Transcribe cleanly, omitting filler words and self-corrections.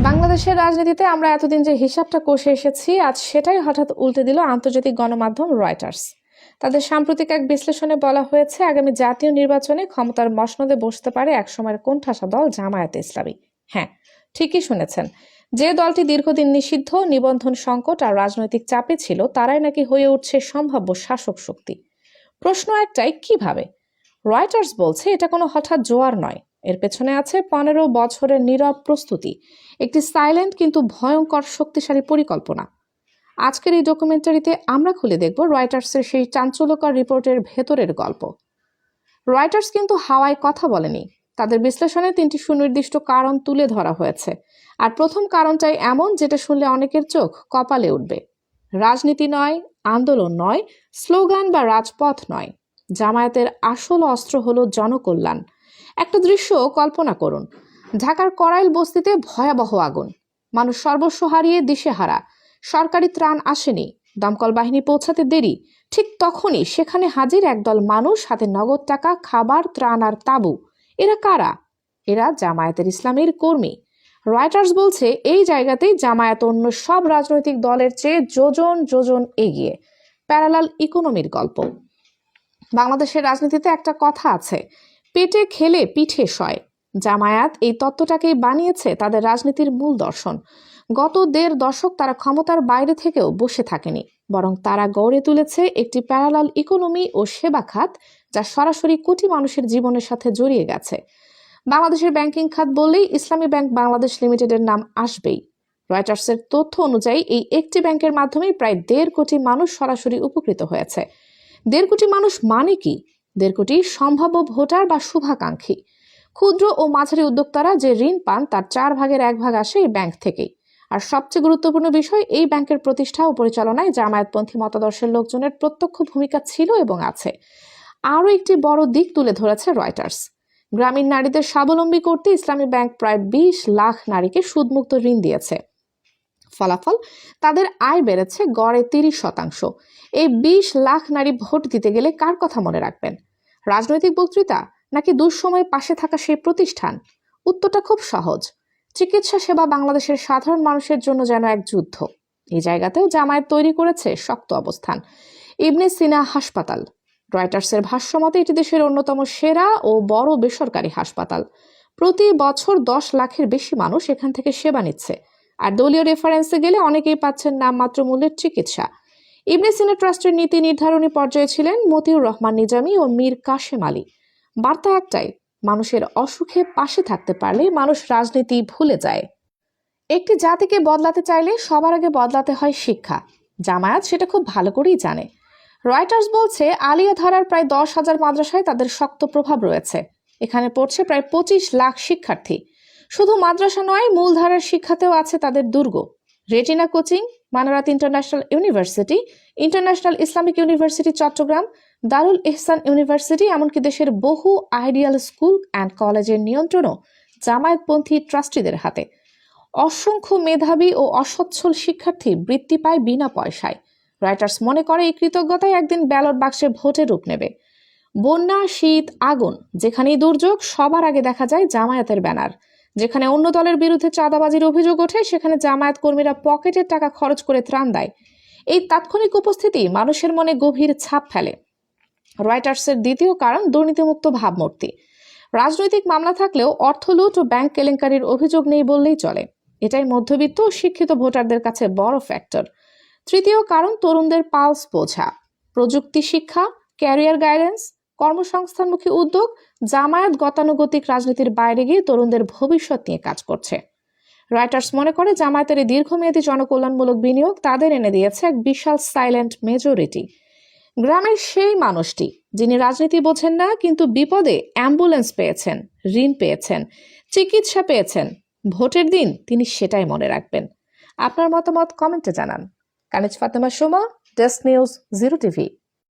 বাংলাদেশের রাজনীতিতে আমরা এতদিন যে হিসাবটা কষে এসেছি, আজ সেটাই হঠাৎ উল্টে দিল আন্তর্জাতিক গণমাধ্যম রয়টার্স। তাদের সাম্প্রতিক এক বিশ্লেষণে বলা হয়েছে, আগামী জাতীয় নির্বাচনে ক্ষমতার মসনদে বসতে পারে একসময়ের কোণঠাসা দল জামায়াতে ইসলামী। হ্যাঁ, ঠিকই শুনেছেন। যে দলটি দীর্ঘদিন নিষিদ্ধ, নিবন্ধন সংকট আর রাজনৈতিক চাপে ছিল, তারাই নাকি হয়ে উঠছে সম্ভাব্য শাসক শক্তি। প্রশ্ন একটাই, কিভাবে? রয়টার্স বলছে এটা কোনো হঠাৎ জোয়ার নয়, এর পেছনে আছে 15 বছরের নীরব প্রস্তুতি, একটি সাইলেন্ট কিন্তু ভয়ঙ্কর শক্তিশালী পরিকল্পনা। আজকের এই ডকুমেন্টারিতে আমরা খুলে দেখব রয়টার্সের সেই চাঞ্চল্যকর রিপোর্টের ভেতরের গল্প। রয়টার্স কিন্তু হাওয়ায় কথা বলেনি, তাদের বিশ্লেষণে 3টি সুনির্দিষ্ট কারণ তুলে ধরা হয়েছে। আর প্রথম কারণটাই এমন, যেটা শুনলে অনেকের চোখ কপালে উঠবে। রাজনীতি নয়, আন্দোলন নয়, স্লোগান বা রাজপথ নয়, জামায়াতের আসল অস্ত্র হলো জনকল্যাণ। একটা দৃশ্য কল্পনা করুন, ঢাকার করাইল বস্তিতে ভয়াবহ আগুন, মানুষ সর্বস্ব হারিয়ে দিশেহারা, সরকারি ত্রাণ আসেনি, দমকল বাহিনী পৌঁছাতে দেরি। ঠিক তখনই সেখানে হাজির একদল মানুষ, হাতে নগদ টাকা, খাবার, ত্রাণ আর তাঁবু। এরা কারা? এরা জামায়াতের ইসলামের কর্মী। রয়টার্স বলছে এই জায়গাতেই জামায়াত অন্য সব রাজনৈতিক দলের চেয়ে যোজন যোজন এগিয়ে। প্যারালাল ইকোনমির গল্প। বাংলাদেশের রাজনীতিতে একটা কথা আছে, পেটে খেলে পিঠে সয়। জামায়াত এই তত্ত্বটাকেই বানিয়েছে তাদের রাজনীতির মূল দর্শন। গত 1.5 দশক তারা ক্ষমতার বাইরে থেকেও বসে থাকেনি, বরং তারা গড়ে তুলেছে একটি প্যারালাল ইকোনমি ও সেবা খাত, যা সরাসরি কোটি মানুষের জীবনের সাথে জড়িয়ে গেছে। বাংলাদেশের ব্যাংকিং খাত বললেই ইসলামী ব্যাংক বাংলাদেশ লিমিটেডের নাম আসবেই। রয়টার্সের তথ্য অনুযায়ী এই একটি ব্যাংকের মাধ্যমে প্রায় 1.5 কোটি মানুষ সরাসরি উপকৃত হয়েছে। 1.5 কোটি মানুষ মানে কি? 1.5 কোটি সম্ভাব্য ভোটার বা শুভাকাঙ্ক্ষী। ক্ষুদ্র ও মাঝারি উদ্যোক্তারা যে ঋণ পান, তার 4 ভাগের 1 ভাগ আসে এই ব্যাংক থেকেই। আর সবচেয়ে গুরুত্বপূর্ণ বিষয়, এই ব্যাংকের প্রতিষ্ঠা ও পরিচালনায় জামায়াতপন্থী মতাদর্শের লোকজনের প্রত্যক্ষ ভূমিকা ছিল এবং আছে। আরও একটি বড় দিক তুলে ধরেছে রয়টার্স। গ্রামীণ নারীদের স্বাবলম্বী করতে ইসলামী ব্যাংক প্রায় 20 লাখ নারীকে সুদমুক্ত ঋণ দিয়েছে। ফলাফল, তাদের আয় বেড়েছে গড়ে 30%। এই 20 লাখ নারী ভোট দিতে গেলে কার কথা মনে রাখবেন? রাজনৈতিক বক্তৃতা নাকি দুঃসময়ে পাশে থাকা সেই প্রতিষ্ঠান? উত্তরটা খুব সহজ, চিকিৎসা সেবা বাংলাদেশের সাধারণ মানুষের জন্য যেন এক যুদ্ধ। এই জায়গাতেও জামায়াত তৈরি করেছে শক্ত অবস্থান। ইবনে সিনা হাসপাতাল। রয়টার্সের ভাষ্যমতে এটি দেশের অন্যতম সেরা ও বড় বেসরকারি হাসপাতাল। প্রতি বছর 10 লাখের বেশি মানুষ এখান থেকে সেবা নিচ্ছে। আর দলীয় রেফারেন্সে গেলে অনেকেই পাচ্ছেন নামমাত্র মূল্যের চিকিৎসা। ইবনে সিনা ট্রাস্টের নীতি নির্ধারণী পর্যায়ে ছিলেন মতিউর রহমান নিজামী ও মীর কাশেম আলী। বার্তা একটাই, মানুষের অসুখে পাশে থাকতে পারলে মানুষ রাজনীতি ভুলে যায়। একটি জাতিকে বদলাতে চাইলে সবার আগে বদলাতে হয় শিক্ষা। জামায়াত সেটা খুব ভালো করেই জানে। রয়টার্স বলছে, আলিয়া ধারার প্রায় 10,000 মাদ্রাসায় তাদের শক্ত প্রভাব রয়েছে। এখানে পড়ছে প্রায় 25 লাখ শিক্ষার্থী। শুধু মাদ্রাসা নয়, মূলধারার শিক্ষাতেও আছে তাদের দুর্গ। Retina coaching, Manarat International University, International Islamic University Chattogram, Darul Ihsan University, এমনকি দেশের বহু আইডিয়াল স্কুল অ্যান্ড কলেজের নিয়ন্ত্রণও জামায়াতপন্থী ট্রাস্টিদের হাতে। অসংখ্য মেধাবী ও অসচ্ছল শিক্ষার্থী বৃত্তি পায় বিনা পয়সায়। রয়টার্স মনে করে এই কৃতজ্ঞতায় একদিন ব্যালট বাক্সে ভোটে রূপ নেবে। বন্যা, শীত, আগুন, যেখানেই দুর্যোগ, সবার আগে দেখা যায় জামায়াতের ব্যানার। যেখানে অন্য দলের বিরুদ্ধে চাঁদাবাজির অভিযোগ ওঠে, সেখানে জামায়াত কর্মীরা পকেটের টাকা খরচ করে ত্রাণ দেয়। এই তাৎক্ষণিক উপস্থিতি মানুষের মনে গভীর ছাপ ফেলে। রয়টার্সের দ্বিতীয় কারণ, দুর্নীতিমুক্ত ভাবমূর্তি। রাজনৈতিক মামলা থাকলেও অর্থ লুট ও ব্যাংক কেলেঙ্কারির অভিযোগ নেই বললেই চলে। এটাই মধ্যবিত্ত ও শিক্ষিত ভোটারদের কাছে বড় ফ্যাক্টর। তৃতীয় কারণ, তরুণদের পালস বোঝা। প্রযুক্তি শিক্ষা, ক্যারিয়ার গাইডেন্স, কর্মসংস্থানমুখী উদ্যোগ। জামায়াত গতানুগতিক রাজনীতির বাইরে গিয়ে তরুণদের ভবিষ্যৎ নিয়ে কাজ করছে। রয়টার্স মনে করে জামায়াতের এই দীর্ঘমেয়াদী জনকল্যাণমূলক বিনিয়োগ তাদের এনে দিয়েছে এক বিশাল সাইলেন্ট মেজরিটি। গ্রামের সেই মানুষটি যিনি রাজনীতি বোঝেন না, কিন্তু বিপদে অ্যাম্বুলেন্স পেয়েছেন, ঋণ পেয়েছেন, চিকিৎসা পেয়েছেন, ভোটের দিন তিনি সেটাই মনে রাখবেন। আপনার মতামত কমেন্টে জানান। Kaniz Fatema Soma, desk news, 0 TV.